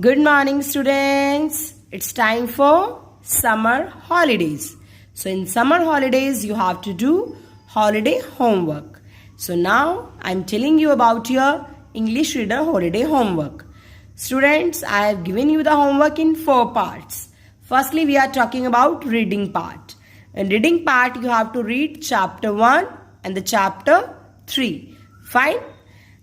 Good morning, students. It's time for summer holidays. So in summer holidays, you have to do holiday homework. So now I'm telling you about your English reader holiday homework. Students, I have given you the homework in 4 parts. Firstly, we are talking about reading part. In reading part, you have to read chapter 1 and the chapter 3. Fine?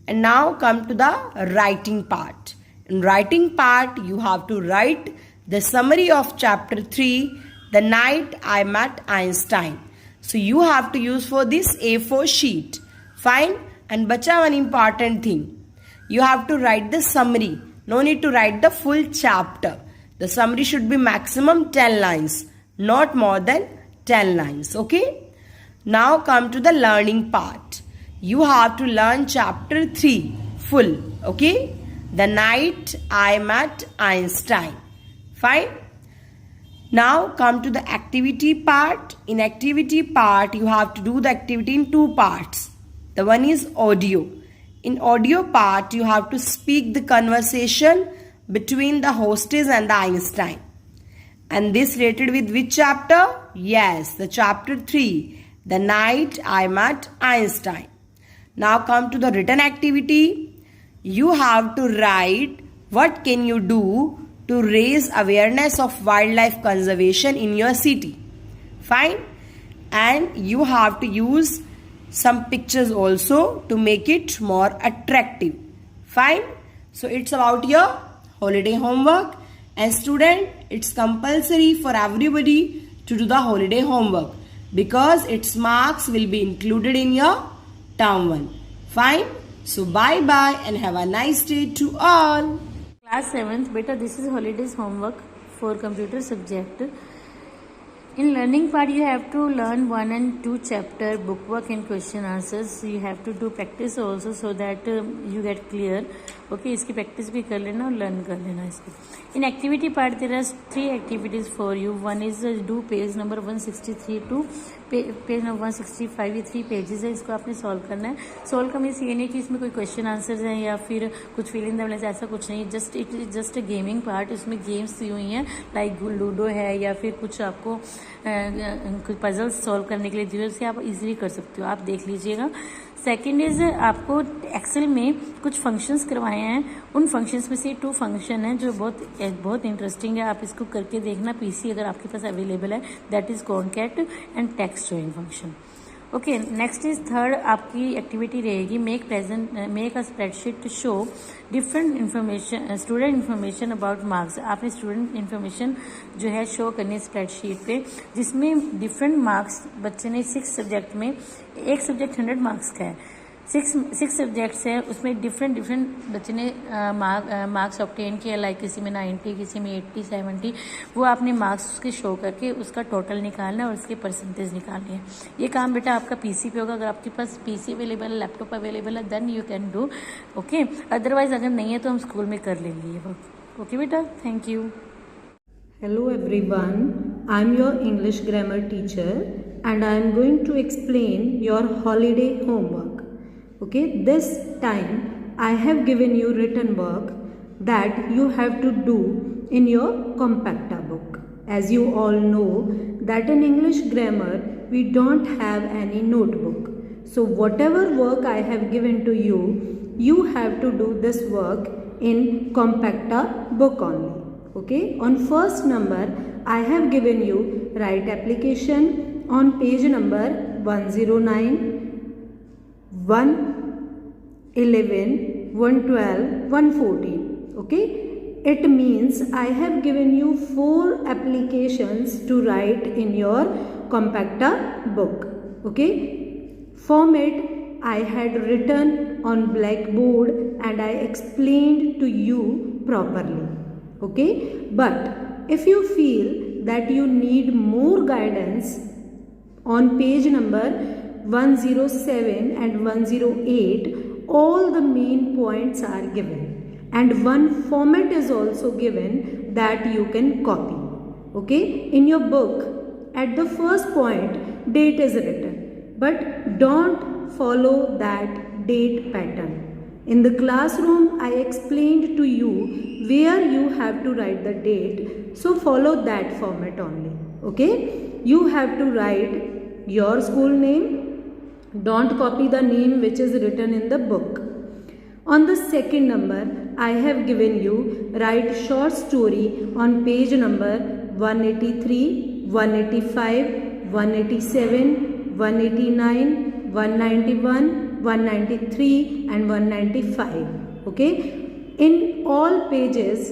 And now come to the writing part. In writing part, you have to write the summary of chapter 3, The Night I Met Einstein. So you have to use for this A4 sheet. Fine? And bacha, one important thing. You have to write the summary. No need to write the full chapter. The summary should be maximum 10 lines. Not more than 10 lines. Okay? Now come to the learning part. You have to learn chapter 3 full. Okay? The Night I Met Einstein. Fine? Now come to the activity part. In activity part, you have to do the activity in 2 parts. The one is audio. In audio part, you have to speak the conversation between the hostess and the Einstein. And this related with which chapter? Yes, the chapter 3. The Night I Met Einstein. Now come to the written activity. You have to write what can you do to raise awareness of wildlife conservation in your city. Fine? And you have to use some pictures also to make it more attractive. Fine? So it's about your holiday homework. And student, it's compulsory for everybody to do the holiday homework because its marks will be included in your term 1. Fine? So bye bye and have a nice day to all. Class 7th, beta, this is holidays homework for computer subject. In learning part, you have to learn 1 and 2 chapter bookwork and question answers. You have to do practice also so that you get clear. Okay, इसकी practice भी कर लेना और learn कर लेना इसको. In activity part, there are 3 activities for you. One is do page number 163 to page number 165. ये 3 pages है, इसको आपने सॉल्व करना है. सॉल्व का मीन्स ये नहीं कि इसमें कोई क्वेश्चन आंसर्स हैं या फिर कुछ फिल इन द ब्लैंक्स, ऐसा कुछ नहीं. Just it is just a gaming part. इसमें गेम्स दी हुई हैं लाइक लूडो है या फिर कुछ आपको कुछ पजल्स सॉल्व करने के लिए दी हुई है, उससे आप इजीली कर सकते हो. आप देख लीजिएगा. सेकेंड इज आपको एक्सेल में कुछ फंक्शंस करवाए हैं. उन फंक्शंस में से 2 फंक्शन हैं जो बहुत इंटरेस्टिंग है. आप इसको करके देखना. पीसी अगर आपके पास अवेलेबल है, that is concat and text join function. Okay, next is third आपकी एक्टिविटी रहेगी make a spreadsheet to show different information student information about marks. आपने स्टूडेंट इन्फॉर्मेशन जो है शो करनी है स्प्रेडशीट पे, जिसमें डिफरेंट मार्क्स बच्चे ने 6 सब्जेक्ट में. एक सब्जेक्ट 100 मार्क्स का है. 6 सब्जेक्ट्स हैं, उसमें डिफरेंट बच्चे ने मार्क्स ऑब्टेन किया. लाइक किसी में 90, किसी में 80, 70. वो आपने मार्क्स उसके शो करके उसका टोटल निकालना है और उसके परसेंटेज निकालनी है. ये काम बेटा आपका पीसी पे होगा. अगर आपके पास पीसी अवेलेबल है, लैपटॉप अवेलेबल है, then you can do. Okay, otherwise अगर नहीं है तो हम स्कूल में कर लेंगे ये वर्क. ओके बेटा, thank you. Hello everyone, I am your English grammar teacher and I am going to explain your holiday homework. Okay, this time I have given you written work that you have to do in your compacta book. As you all know that in English grammar we don't have any notebook. So whatever work I have given to you, you have to do this work in compacta book only. Okay, on first number I have given you write application on page number 109, 111, 112, 114. Okay, it means I have given you 4 applications to write in your compacta book. Okay, format I had written on blackboard and I explained to you properly. Okay, but if you feel that you need more guidance, on page number 107 and 108 all the main points are given and one format is also given that you can copy. Okay, in your book at the first point date is written, but don't follow that date pattern. In the classroom, I explained to you where you have to write the date. So follow that format only. Okay? You have to write your school name. Don't copy the name which is written in the book. On the second number, I have given you write short story on page number 183, 185, 187, 189, 191, 193 and 195. Okay, in all pages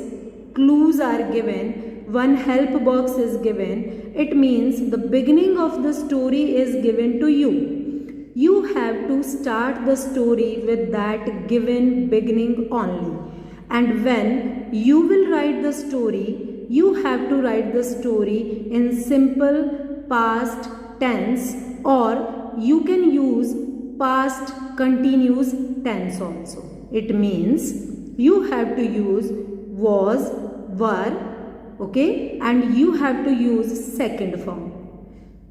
clues are given, one help box is given. It means the beginning of the story is given to you. You have to start the story with that given beginning only, and when you will write the story, you have to write the story in simple past tense, or you can use past continuous tense also. It means you have to use was, were, okay, and you have to use second form.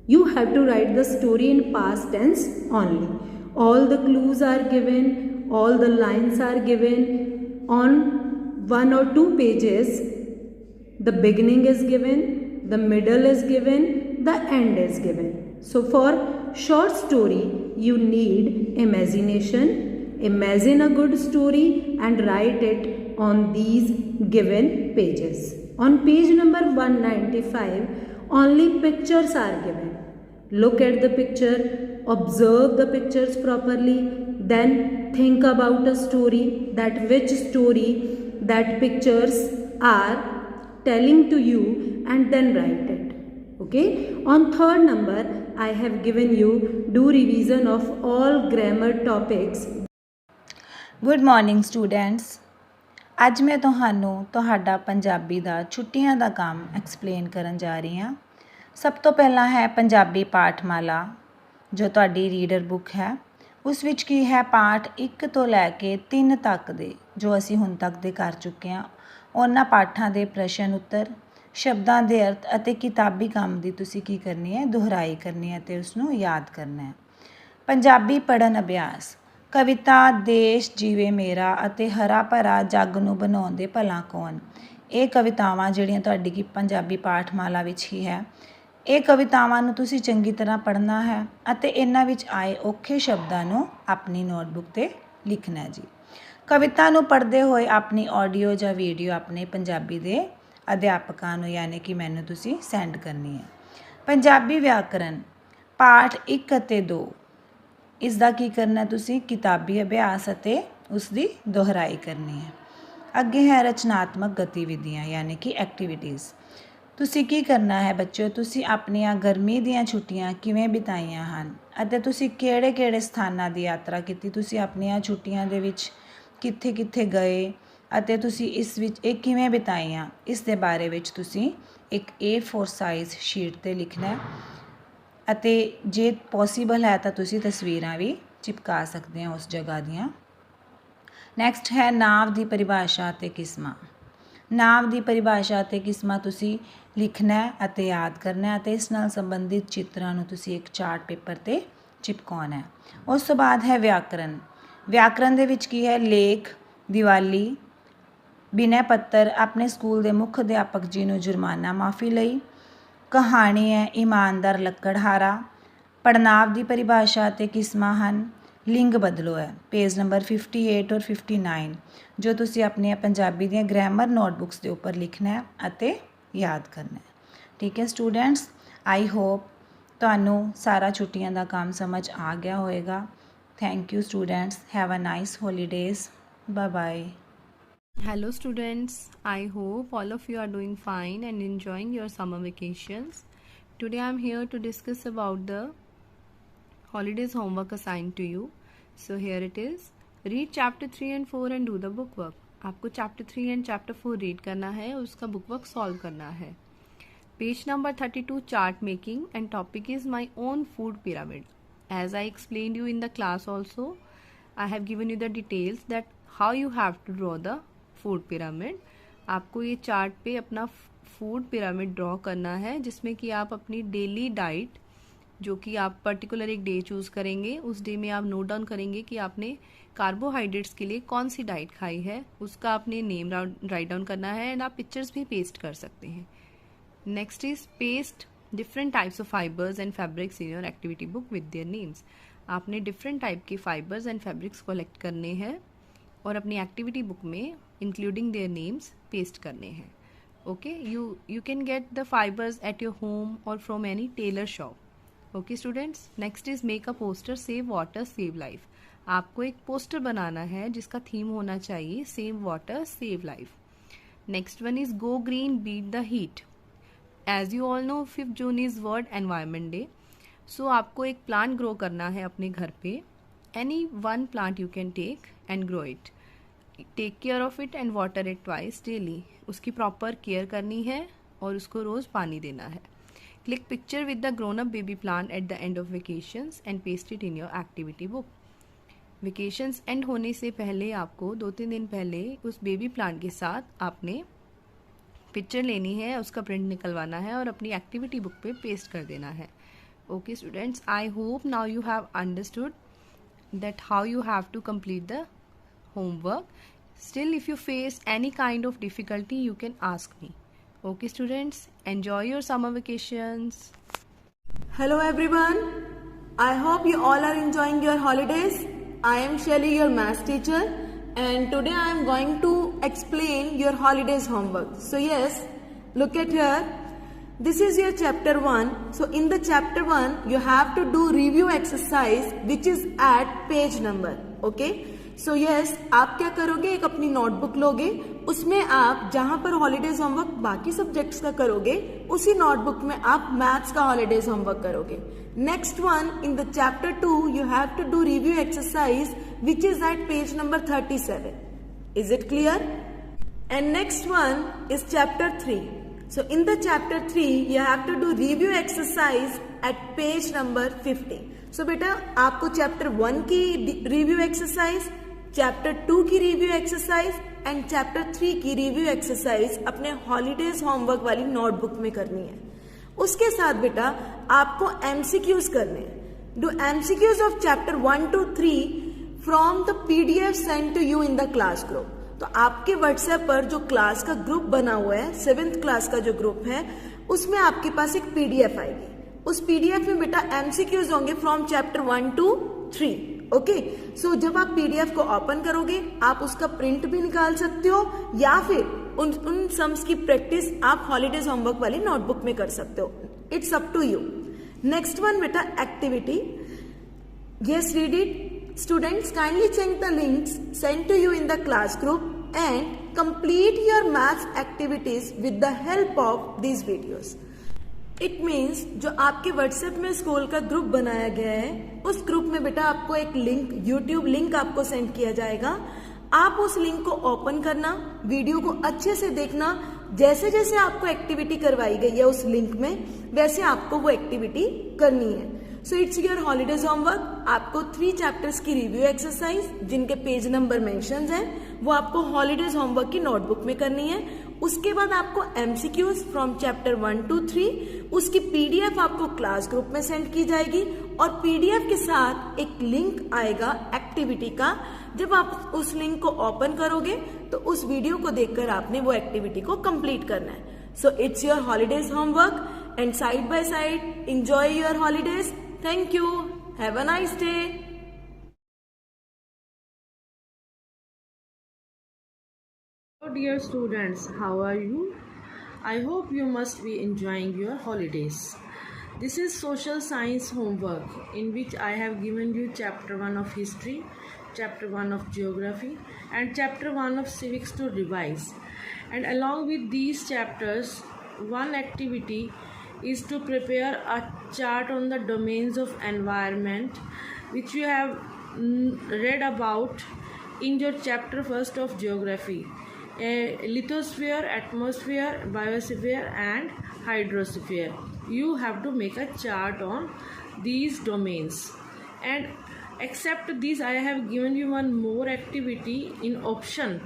You have to write the story in past tense only. All the clues are given, all the lines are given. On 1 or 2 pages, the beginning is given, the middle is given, the end is given. So for short story, you need imagination. Imagine a good story and write it on these given pages. On page number 195, only pictures are given. Look at the picture, observe the pictures properly, then think about a story, that which story that pictures are telling to you, and then write it. Okay, on third number, I have given you do revision of all grammar topics. Good morning students, ਅੱਜ ਮੈਂ ਤੁਹਾਡਾ ਪੰਜਾਬੀ ਦਾ ਛੁੱਟੀਆਂ ਦਾ ਕੰਮ explain ਕਰਨ ਜਾ ਰਹੀ ਹਾਂ। ਸਭ ਤੋਂ ਪਹਿਲਾਂ ਹੈ ਪੰਜਾਬੀ ਪਾਠਮਾਲਾ, ਜੋ ਤੁਹਾਡੀ ਰੀਡਰ ਬੁੱਕ ਹੈ। ਉਸ ਵਿੱਚ ਕੀ ਹੈ, ਪਾਠ 1 ਤੋਂ ਲੈ ਕੇ 3 ਤੱਕ ਦੇ ਜੋ ਅਸੀਂ ਹੁਣ ਤੱਕ ਦੇ ਕਰ ਚੁੱਕੇ ਹਾਂ, ਉਹਨਾਂ ਪਾਠਾਂ ਦੇ ਪ੍ਰਸ਼ਨ ਉੱਤਰ, ਸ਼ਬਦਾਂ ਦੇ ਅਰਥ ਅਤੇ ਕਿਤਾਬੀ ਕੰਮ ਦੀ ਤੁਸੀਂ ਕੀ ਕਰਨੀ ਹੈ, ਦੁਹਰਾਈ ਕਰਨੀ ਹੈ ਅਤੇ ਉਸਨੂੰ ਯਾਦ ਕਰਨਾ ਹੈ। ਪੰਜਾਬੀ ਪੜ੍ਹਨ ਅਭਿਆਸ, ਕਵਿਤਾ ਦੇਸ਼ ਜੀਵੇ ਮੇਰਾ ਅਤੇ ਹਰਾ ਭਰਾ ਜੱਗ ਨੂੰ ਬਣਾਉਂਦੇ ਭਲਾ ਕੌਣ, ਇਹ ਕਵਿਤਾਵਾਂ ਜਿਹੜੀਆਂ ਤੁਹਾਡੀ ਕੀ ਪੰਜਾਬੀ ਪਾਠਮਾਲਾ ਵਿੱਚ ਹੀ ਹੈ। ਇਹ ਕਵਿਤਾਵਾਂ ਨੂੰ ਤੁਸੀਂ ਚੰਗੀ ਤਰ੍ਹਾਂ ਪੜ੍ਹਨਾ ਹੈ ਅਤੇ ਇਹਨਾਂ ਵਿੱਚ ਆਏ ਔਖੇ ਸ਼ਬਦਾਂ ਨੂੰ ਆਪਣੀ ਨੋਟਬੁੱਕ 'ਤੇ ਲਿਖਣਾ ਹੈ ਜੀ। ਕਵਿਤਾ ਨੂੰ ਪੜ੍ਹਦੇ ਹੋਏ ਆਪਣੀ ਆਡੀਓ ਜਾਂ ਵੀਡੀਓ ਆਪਣੇ ਪੰਜਾਬੀ ਦੇ ਅਧਿਆਪਕਾਂ ਨੂੰ ਯਾਨੀ ਕਿ ਮੈਨੂੰ ਤੁਸੀਂ ਸੈਂਡ ਕਰਨੀ ਹੈ। ਪੰਜਾਬੀ ਵਿਆਕਰਨ ਪਾਠ 1 ਅਤੇ 2, ਇਸ ਦਾ ਕੀ ਕਰਨਾ ਤੁਸੀਂ ਕਿਤਾਬੀ ਅਭਿਆਸ ਅਤੇ ਉਸ ਦੀ ਦੁਹਰਾਈ ਕਰਨੀ ਹੈ। ਅੱਗੇ ਹੈ ਰਚਨਾਤਮਕ ਗਤੀਵਿਧੀਆਂ ਯਾਨੀ ਕਿ ਐਕਟੀਵਿਟੀਜ਼। ਤੁਸੀਂ ਕੀ ਕਰਨਾ ਹੈ ਬੱਚਿਓ, ਤੁਸੀਂ ਆਪਣੀਆਂ ਗਰਮੀ ਦੀਆਂ ਛੁੱਟੀਆਂ ਕਿਵੇਂ ਬਿਤਾਈਆਂ ਹਨ ਅਤੇ ਤੁਸੀਂ ਕਿਹੜੇ ਸਥਾਨਾਂ ਦੀ ਯਾਤਰਾ ਕੀਤੀ, ਤੁਸੀਂ ਆਪਣੀਆਂ ਛੁੱਟੀਆਂ ਦੇ ਵਿੱਚ ਕਿੱਥੇ ਗਏ ਅਤੇ ਤੁਸੀਂ ਇਸ ਵਿੱਚ ਇਹ ਕਿਵੇਂ ਬਿਤਾਈਆਂ, ਇਸ ਦੇ ਬਾਰੇ ਵਿੱਚ ਤੁਸੀਂ ਇੱਕ A4 ਸਾਈਜ਼ ਸ਼ੀਟ 'ਤੇ ਲਿਖਣਾ ਹੈ ਅਤੇ ਜੇ ਪੋਸੀਬਲ ਹੈ ਤਾਂ ਤੁਸੀਂ ਤਸਵੀਰਾਂ ਵੀ ਚਿਪਕਾ ਸਕਦੇ ਹੋ ਉਸ ਜਗ੍ਹਾ ਦੀਆਂ। ਨੈਕਸਟ ਹੈ ਨਾਂਵ ਦੀ ਪਰਿਭਾਸ਼ਾ ਅਤੇ ਕਿਸਮਾਂ। ਨਾਂਵ ਦੀ ਪਰਿਭਾਸ਼ਾ ਅਤੇ ਕਿਸਮਾਂ ਤੁਸੀਂ ਲਿਖਣਾ ਅਤੇ ਯਾਦ ਕਰਨਾ ਅਤੇ ਇਸ ਨਾਲ ਸੰਬੰਧਿਤ ਚਿੱਤਰਾਂ ਨੂੰ ਤੁਸੀਂ ਇੱਕ ਚਾਰਟ ਪੇਪਰ 'ਤੇ ਚਿਪਕਾਉਣਾ ਹੈ। ਉਸ ਤੋਂ ਬਾਅਦ ਹੈ ਵਿਆਕਰਨ। ਵਿਆਕਰਨ ਦੇ ਵਿੱਚ ਕੀ ਹੈ, ਲੇਖ, ਦੀਵਾਲੀ, ਬਿਨੈ ਪੱਤਰ, ਆਪਣੇ ਸਕੂਲ ਦੇ ਮੁੱਖ ਅਧਿਆਪਕ ਜੀ ਨੂੰ ਜੁਰਮਾਨਾ ਮਾਫੀ ਲਈ, ਕਹਾਣੀ ਹੈ ਇਮਾਨਦਾਰ ਲੱਕੜਹਾਰਾ। ਪੜ੍ਹਨਾਂਵ ਦੀ ਪਰਿਭਾਸ਼ਾ ਅਤੇ ਕਿਸਮਾਂ ਹਨ, ਲਿੰਗ ਬਦਲੋ ਹੈ ਪੇਜ ਨੰਬਰ 58 ਔਰ 59, ਜੋ ਤੁਸੀਂ ਆਪਣੀਆਂ ਪੰਜਾਬੀ ਦੀਆਂ ਗ੍ਰਾਮਰ ਨੋਟਬੁੱਕਸ ਦੇ ਉੱਪਰ ਲਿਖਣਾ ਹੈ ਅਤੇ ਯਾਦ ਕਰਨਾ ਹੈ। ਠੀਕ ਹੈ ਸਟੂਡੈਂਟਸ, ਆਈ ਹੋਪ ਤੁਹਾਨੂੰ ਸਾਰਾ ਛੁੱਟੀਆਂ ਦਾ ਕੰਮ ਸਮਝ ਆ ਗਿਆ ਹੋਵੇਗਾ। Thank you students, have a nice holidays, bye bye. Hello students, I hope all of you are doing fine and enjoying your summer vacations. Today I am here to discuss about the holidays homework assigned to you. So here it is. Read chapter 3 and 4 and do the book work. आपको chapter 3 and chapter 4 read करना है और उसका book work solve करना है। Page number 32 chart making and topic is my own food pyramid. As I explained you in the class also, I have given you the details that how you have to draw the food pyramid. आपको ये chart पे अपना food pyramid draw करना है जिसमें कि आप अपनी डेली डाइट जो कि आप पर्टिकुलर एक डे चूज़ करेंगे। उस डे में आप नोट डाउन करेंगे कि आपने कार्बोहाइड्रेट्स के लिए कौन सी डाइट खाई है, उसका आपने नेम राइट डाउन करना है एंड आप पिक्चर्स भी पेस्ट कर सकते हैं। Next is paste different types of fibres and fabrics in your activity book with their names. आपने डिफरेंट टाइप के फाइबर्स एंड फैब्रिक्स कलेक्ट करने हैं और अपनी एक्टिविटी बुक में इंक्लूडिंग देयर नेम्स पेस्ट करने हैं। Okay, you can get the fibers at your home or from any tailor shop. Okay students, next is make a poster save water save life. आपको एक poster बनाना है जिसका theme होना चाहिए save water save life. Next one is go green beat the heat. As you all know 5th June is World Environment Day. So आपको एक plant grow करना है अपने घर पे. Any one plant you can take and grow it. Take care of it and water it twice daily. उसकी proper care करनी है और उसको रोज़ पानी देना है। Click picture with the grown up baby plant at the end of vacations and paste it in your activity book. Vacations end होने से पहले आपको 2-3 दिन पहले उस बेबी प्लांट के साथ आपने पिक्चर लेनी है, उसका प्रिंट निकलवाना है और अपनी एक्टिविटी बुक पे पेस्ट कर देना है। Okay students, I hope now you have understood that how you have to complete the homework. Still, if you face any kind of difficulty, you can ask me. Okay students, enjoy your summer vacations. Hello everyone, I hope you all are enjoying your holidays. I am Shelly, your math teacher, and today I am going to explain your holidays homework. So yes, look at here. This is your chapter 1. So in the chapter 1, you have to do review exercise which is at page number. Okay. So yes, आप क्या करोगे, एक अपनी notebook लोगे, उसमें आप जहां पर हॉलीडेज होमवर्क बाकी सब्जेक्ट्स का करोगे उसी नोटबुक में आप मैथ्स का हॉलीडेज होमवर्क करोगे। Next one, in the chapter 2 you have to do review exercise which is at page number 37. Is it clear? And next one is chapter 3. So in the chapter 3 you have to do review exercise at page number 50. सो बेटा आपको chapter 1 की review exercise, chapter 2 की review exercise and chapter 3 की review exercise अपने holidays homework वाली notebook में करनी है। उसके साथ बेटा आपको एमसीक्यूज करने हैं। Do MCQs of chapter 1 to 3 from the PDF send to you in the class group. तो आपके व्हाट्सएप पर जो क्लास का ग्रुप बना हुआ है, 7th क्लास का जो ग्रुप है, उसमें आपके पास एक पीडीएफ आएगी। उस पीडीएफ में बेटा एमसीक्यूज होंगे फ्रॉम चैप्टर 1 to 3. ओके, सो जब आप पीडीएफ को ओपन करोगे आप उसका प्रिंट भी निकाल सकते हो या फिर उन सम्स की प्रैक्टिस आप हॉलीडेज होमवर्क वाली नोटबुक में कर सकते हो. It's up to you. Next one बेटा activity. Yes, read it. Students kindly check the links send to you in the class group and complete your maths activities with the help of these videos. It means जो आपके WhatsApp में school का group बनाया गया है उस group में बेटा आपको एक लिंक, यूट्यूब लिंक आपको सेंड किया जाएगा. आप उस लिंक को ओपन करना, वीडियो को अच्छे से देखना. जैसे जैसे आपको एक्टिविटी करवाई गई है उस लिंक में वैसे आपको वो एक्टिविटी करनी है. So it's your holidays homework. आपको 3 चैप्टर्स की रिव्यू एक्सरसाइज जिनके पेज नंबर मेंशन्स हैं वो आपको हॉलीडेज होमवर्क की नोटबुक में करनी है. उसके बाद आपको एमसीक्यूज फ्रॉम चैप्टर 1 to 3 उसकी पीडीएफ आपको क्लास ग्रुप में सेंड की जाएगी और पीडीएफ के साथ एक लिंक आएगा एक्टिविटी का. जब आप उस लिंक को ओपन करोगे तो उस वीडियो को देखकर आपने वो एक्टिविटी को कंप्लीट करना है. So it's your holidays homework and side by side enjoy your holidays. Thank you. Have a nice day. Dear students, how are you? I hope you must be enjoying your holidays. This is social science homework in which I have given you chapter 1 of history, chapter 1 of geography and chapter 1 of civics to revise. And along with these chapters, one activity is to prepare a chart on the domains of environment which you have read about in your chapter 1st of geography. A lithosphere, atmosphere, biosphere and hydrosphere. You have to make a chart on these domains. And except this, I have given you one more activity in option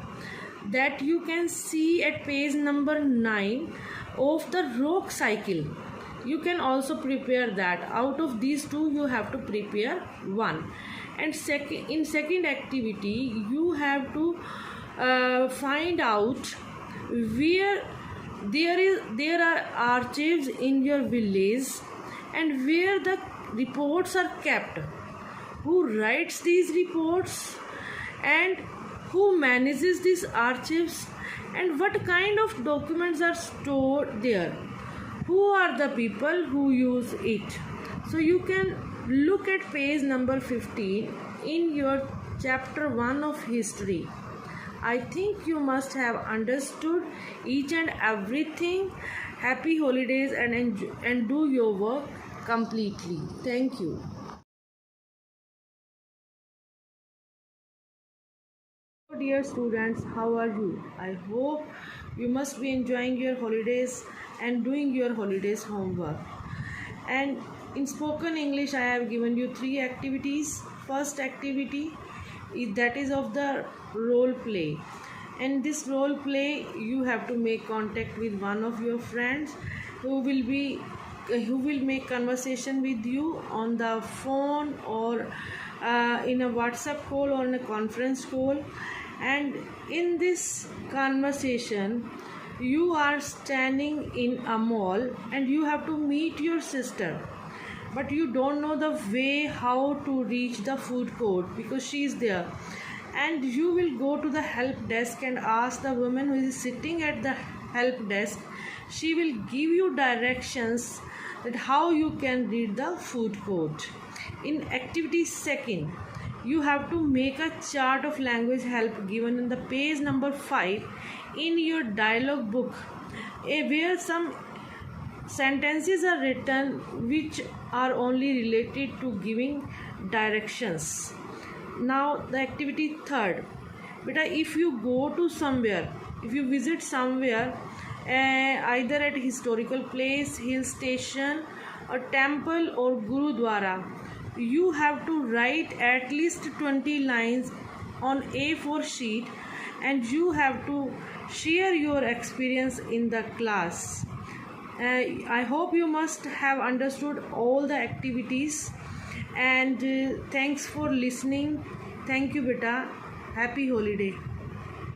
that you can see at page number 9 of the rock cycle. you can also prepare that. Out of these two, you have to prepare one. And in second activity, you have to find out where there are archives in your village and where the reports are kept, who writes these reports and who manages these archives, and what kind of documents are stored there, who are the people who use it. So you can look at page number 15 in your chapter 1 of history. I think you must have understood each and everything. Happy holidays and do your work completely. Thank you. Dear students, how are you? I hope you must be enjoying your holidays and doing your holidays homework. And in spoken English, I have given you 3 activities. First activity that is of the role play. And this role play, you have to make contact with one of your friends who will make conversation with you on the phone or in a WhatsApp call or in a conference call. And in this conversation, you are standing in a mall and you have to meet your sister, but you don't know the way how to reach the food court because she is there. And you will go to the help desk and ask the woman who is sitting at the help desk. She will give you directions that how you can reach the food court. In activity second, you have to make a chart of language help given in the page number 5 in your dialogue book, where some sentences are written which are only related to giving directions. Now the activity third, beta, if you go to somewhere, if you visit somewhere, either at a historical place, hill station, a temple or gurudwara, you have to write at least 20 lines on A4 sheet and you have to share your experience in the class. I hope you must have understood all the activities and thanks for listening. Thank you beta. Happy holiday.